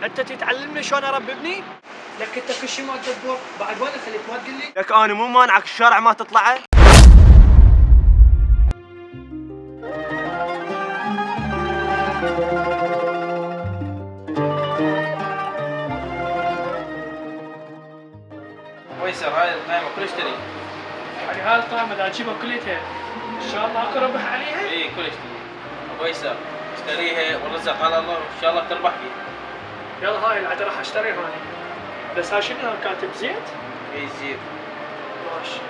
انت تتعلمني شلون اربي ابني؟ لك انت كل شيء ما تدبر، بعد وين خليك ما تقول لي؟ لك انا مو مانعك الشارع ما تطلعه. ويسر هاي القائمة كلش تري. يعني هاي القائمة اذا اجيبها كليتها ان شاء الله اكو ربح عليها؟ اي كلش تري. ابو ويسر اشتريها والرزق على الله وان شاء الله تربح فيها. يلا هاي العاد راح اشتريها انا. بس هاي شنو كاتب زيت؟ اي زين. ماشي.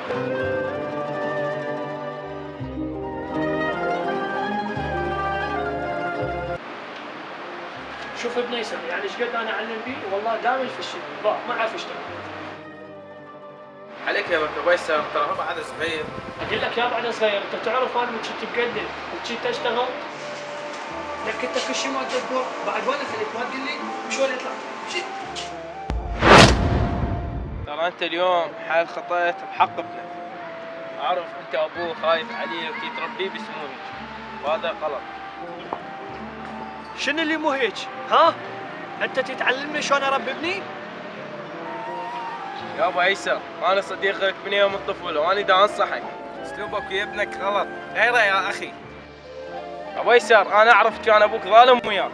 شوف ابن يسر يعني ايش قد انا اعلم بيه والله دائما يفشل، ما اعرف اشتغل. عليك يا ابو ويسر ترى هو بعد صغير. اقول لك يا بعد صغير انت تعرف انا من كنت مقدم وكنت اشتغل. لك انت كل شيء ما تدبر، بعد وين خليك ما تقول لي وش وين يطلع؟ شيء. ترى انت اليوم حال خطيت بحق ابنك. اعرف انت ابوه خايف عليه وكي تربيه بسمومك وهذا غلط. شنو اللي مو هيك؟ ها؟ انت تتعلمني شلون اربي ابني؟ يا ابو عيسى انا صديقك من يوم الطفوله وانا دا انصحك اسلوبك ويا ابنك غلط غيره يا اخي. ابو عيسى انا اعرف كان ابوك ظالم وياك.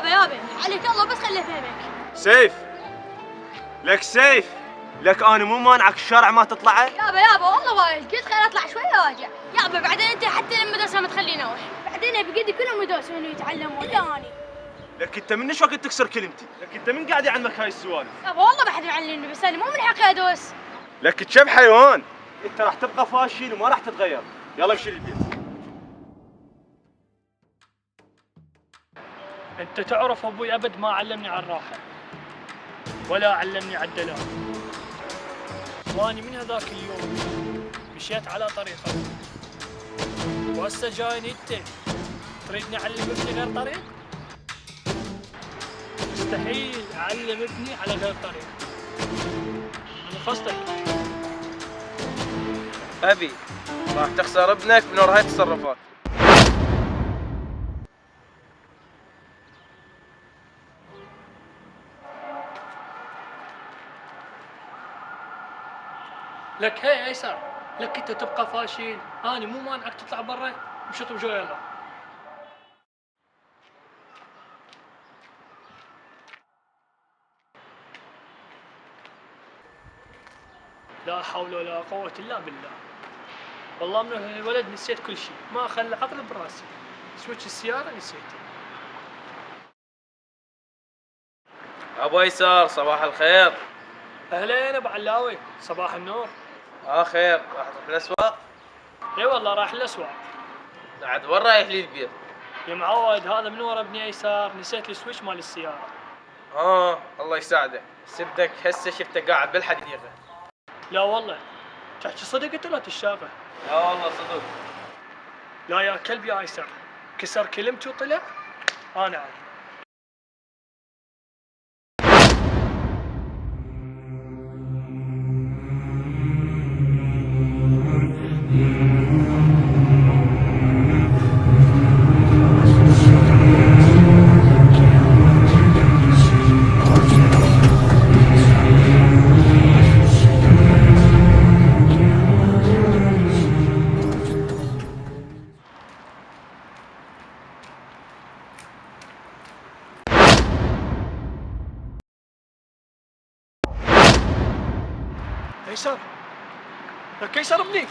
يابا عليك الله بس خليه فهمك. سيف، لك سيف، لك انا مو مانعك الشارع ما تطلعه. يابا والله وايد قلت خليني اطلع شويه واجع. يابا بعدين انت حتى المدرسه ما تخليني اروح، بعدين بقدي كل المدرسه انه يتعلمون الا اني. لك انت منش وقت تكسر كلمتي، لك انت من قاعد يعلمك هاي السوالف؟ يابا والله ما حد يعلمني بس انا مو من حقي ادوس. لك تشب حيوان، انت راح تبقى فاشل وما راح تتغير. يلا امشي للبيت. انت تعرف ابوي ابد ما علمني على الراحه ولا علمني على الدلال، واني من هذاك اليوم مشيت على طريقه، وهسه جايني انت تريدني اعلم ابني غير طريق؟ مستحيل اعلم ابني على غير طريق. من قصدك؟ ابي راح تخسر ابنك من ورا هاي التصرفات. لك هي ايسر، لك انت تبقى فاشل، انا مو مانعك تطلع برا وشطب جو يلا. لا حول ولا قوة الا بالله. والله من الولد نسيت كل شيء، ما خلى عقل براسي. سويتش السيارة نسيته. ابو ايسر صباح الخير. اهلين ابو علاوي، صباح النور. خير راح تروح الاسواق؟ اي والله رايح الاسواق. بعد وين رايح لي البيت؟ يا معود هذا من ورا ابني ايسر نسيت السويتش مال السيارة. الله يساعدك. سبتك هسه شفته قاعد بالحديقة. لا والله تحكي صدق انت لا تشافه. لا والله صدق. لا يا كلب يا ايسر، كسر كلمتي وطلع انا عارف. ايسر، لك ايسر ابني.